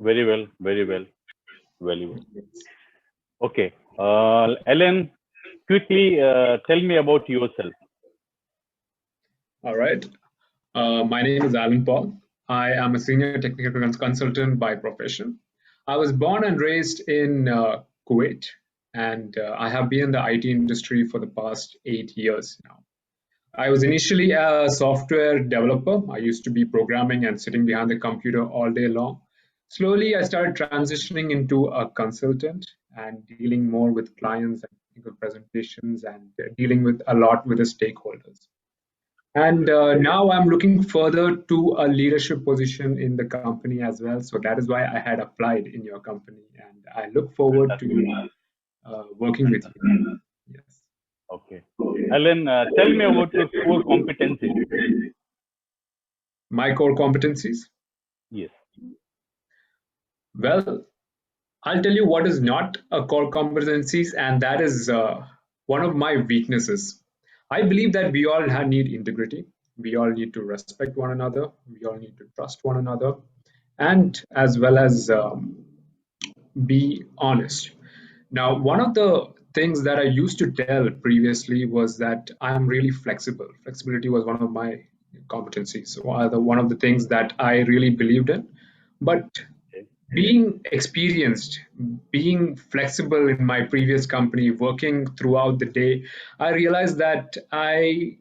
Very well, very well, very well. Okay. Ellen, quickly tell me about yourself. All right. My name is Alan Paul. I am a senior technical consultant by profession. I was born and raised in Kuwait, and I have been in the IT industry for the past 8 years now. I was initially a software developer. I used to be programming and sitting behind the computer all day long. Slowly, I started transitioning into a consultant and dealing more with clients and technical presentations and dealing with a lot with the stakeholders. And now I'm looking further to a leadership position in the company as well. So that is why I had applied in your company, and I look forward to working with you. Yes. Okay. Ellen, tell me about your core competencies. My core competencies? Yes. Well, I'll tell you what is not a core competencies, and that is one of my weaknesses. I believe that we all need integrity. We all need to respect one another. We all need to trust one another, and as well as be honest. Now, one of the things that I used to tell previously was that I'm really flexible. Flexibility was one of my competencies, so one of the things that I really believed in. But Okay. being experienced, being flexible in my previous company, working throughout the day, I realized that I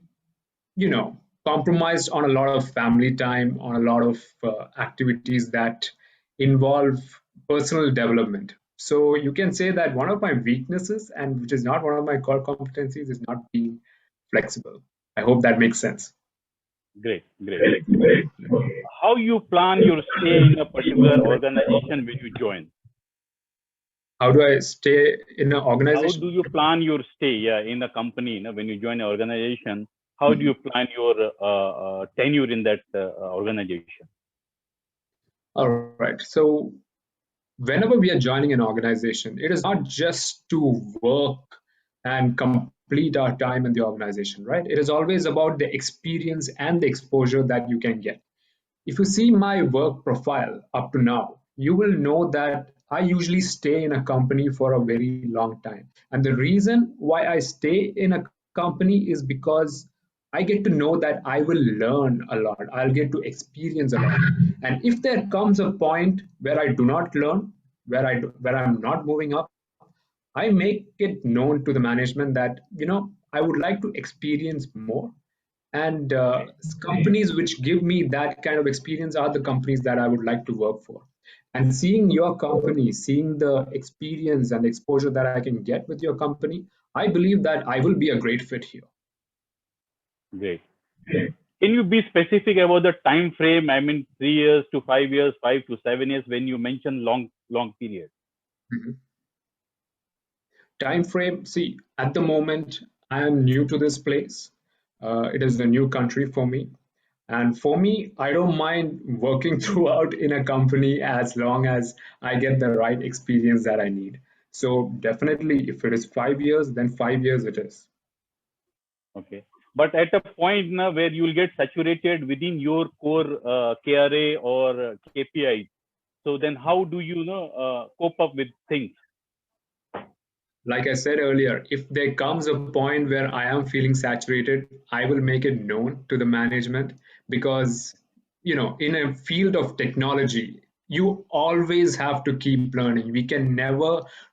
compromised on a lot of family time, on a lot of activities that involve personal development. So you can say that one of my weaknesses, and which is not one of my core competencies, is not being flexible. I hope that makes sense. Great, great. Okay. How you plan your stay in a particular organization when you join? How do I stay in an How organization? do you plan your stay, in a company? When you join an organization, how do you plan your tenure in that organization? All right. So whenever we are joining an organization, it is not just to work and complete our time in the organization, right? It is always about the experience and the exposure that you can get. If you see my work profile up to now, you will know that I usually stay in a company for a very long time. And the reason why I stay in a company is because I get to know that I will learn a lot. I'll get to experience a lot. And if there comes a point where I do not learn, where I'm not moving up, I make it known to the management that I would like to experience more, and Okay. companies which give me that kind of experience are the companies that I would like to work for. And seeing your company, seeing the experience and exposure that I can get with your company, I believe that I will be a great fit here. Great. Can you be specific about the time frame? I mean, 3 years to 5 years, 5 to 7 years, when you mention long period. Mhm. Time frame, see, at the moment, I am new to this place. It is a new country for me. And for me, I don't mind working throughout in a company as long as I get the right experience that I need. So definitely, if it is 5 years, then 5 years it is. Okay. But at a point now where you will get saturated within your core KRA or KPI, so then how do you cope up with things? Like I said earlier, if there comes a point where I am feeling saturated, I will make it known to the management because, in a field of technology, you always have to keep learning. We can never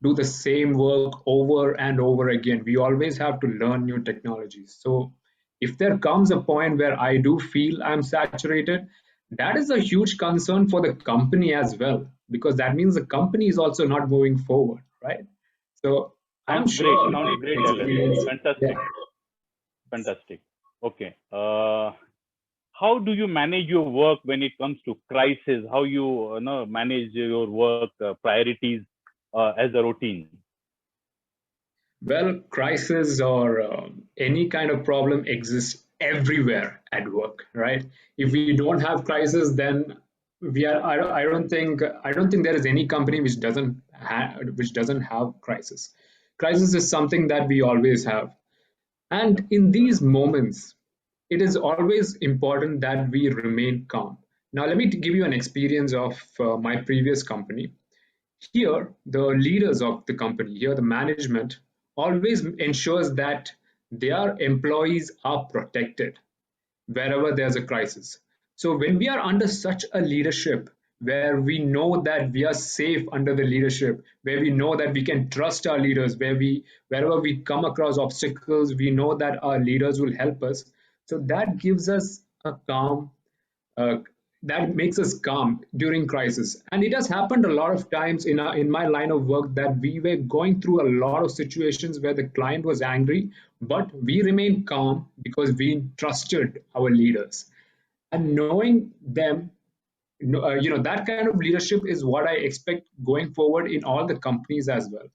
do the same work over and over again. We always have to learn new technologies. So, if there comes a point where I do feel I'm saturated, that is a huge concern for the company as well, because that means the company is also not moving forward, right? So I'm Sounds great. sure Sounds great, Alan. experience. Fantastic. Yeah. Fantastic. Okay. How do you manage your work when it comes to crisis? How you, manage your work priorities as a routine? Well, crisis or any kind of problem exists everywhere at work, right? If we don't have crisis, then we are. I don't think. I don't think there is any company which doesn't have crisis. Crisis is something that we always have. And in these moments, it is always important that we remain calm. Now, let me give you an experience of my previous company. Here, the leaders of the company, here, the management always ensures that their employees are protected wherever there's a crisis. So when we are under such a leadership where we know that we are safe under the leadership, where we know that we can trust our leaders, wherever we come across obstacles, we know that our leaders will help us. So that gives us a calm, uh, that makes us calm during crisis. And it has happened a lot of times in my line of work that we were going through a lot of situations where the client was angry, but we remained calm because we trusted our leaders. And knowing them, that kind of leadership is what I expect going forward in all the companies as well.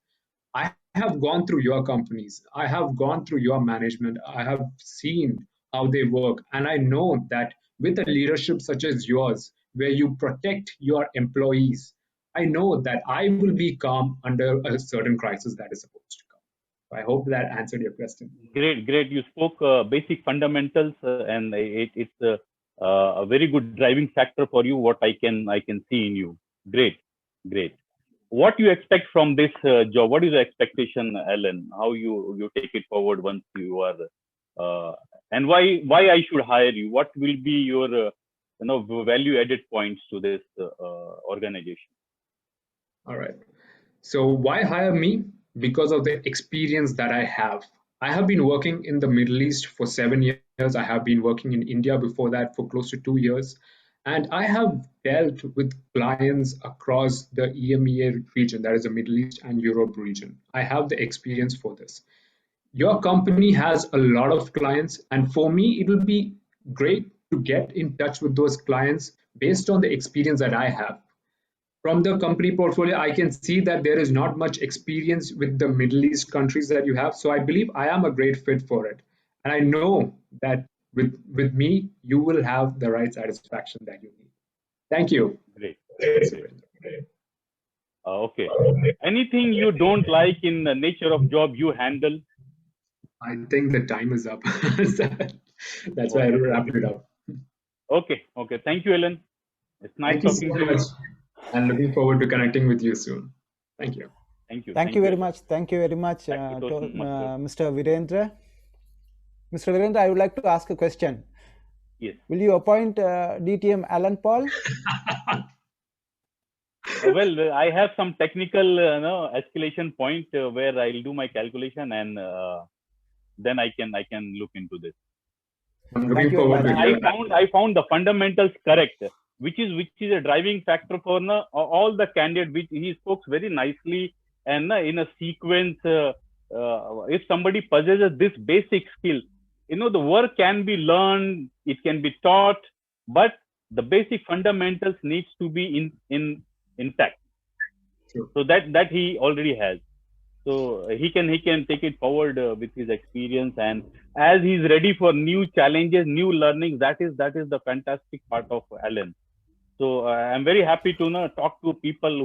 I have gone through your companies, I have gone through your management, I have seen how they work, and I know that with a leadership such as yours, where you protect your employees, I know that I will be calm under a certain crisis that is supposed to come. So I hope that answered your question. Great, great. You spoke basic fundamentals, and it's a very good driving factor for you. What I can see in you. Great, great. What you expect from this job? What is the expectation, Alan? How you take it forward once you are, and why I should hire you? What will be your value added points to this organization? All right. So why hire me? Because of the experience that I have. I have been working in the Middle East for 7 years. I have been working in India before that for close to 2 years. And I have dealt with clients across the EMEA region, that is the Middle East and Europe region. I have the experience for this. Your company has a lot of clients, and for me, it will be great to get in touch with those clients based on the experience that I have. From the company portfolio, I can see that there is not much experience with the Middle East countries that you have. So I believe I am a great fit for it. And I know that with me, you will have the right satisfaction that you need. Thank you. Great, Mr. great. Brenda. Okay. Anything you don't like in the nature of job you handle? I think the time is up. That's why I Okay, wrapped okay, it up. okay, okay. Thank you, Ellen. It's nice Thank you so talking to much. you. And looking forward to connecting with you soon. Thank you. Thank you very Ellen. much. Thank you very much, Thank you so much, sir. Mr. Virendra. Mr. Virendra, I would like to ask a question. Yes. Will you appoint DTM Alan Paul? Well, I have some technical escalation point where I'll do my calculation, and then I can look into this. I'm Thank looking you very forward much. to I found the fundamentals correct, which is a driving factor for all the candidates. Which he spoke very nicely and in a sequence. If somebody possesses this basic skill, the work can be learned, it can be taught, but the basic fundamentals needs to be in intact. Sure. So that he already has. So he can take it forward with his experience, and as he's ready for new challenges, new learnings. That is the fantastic part of Alan. So I'm very happy to talk to people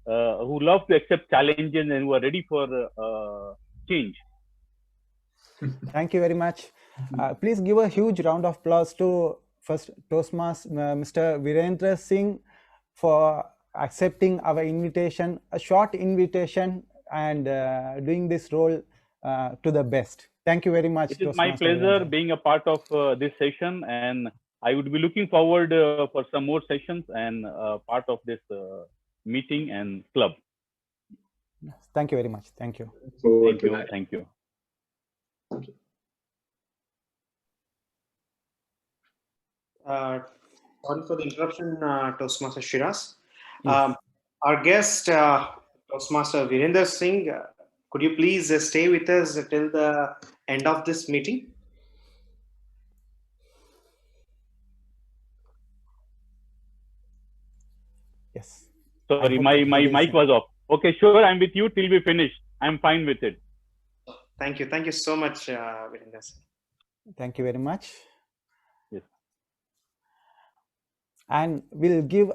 who love to accept challenges and who are ready for change. Thank you very much. Please give a huge round of applause to first Toastmasters Mr. Virendra Singh for accepting our invitation, a short invitation, and doing this role to the best. Thank you very much. It is my pleasure being a part of this session, and I would be looking forward for some more sessions and part of this meeting and club. Thank you very much. Thank you. Thank you. Thank you. Sorry for the interruption, Toastmaster Shiraz. Yes. Our guest, Toastmaster Virendra Singh, could you please stay with us till the end of this meeting? Yes. Sorry, my mic was off. Okay, sure, I'm with you till we finish. I'm fine with it. Thank you. Thank you so much, Virendra Singh. Thank you very much. Yes. And we'll give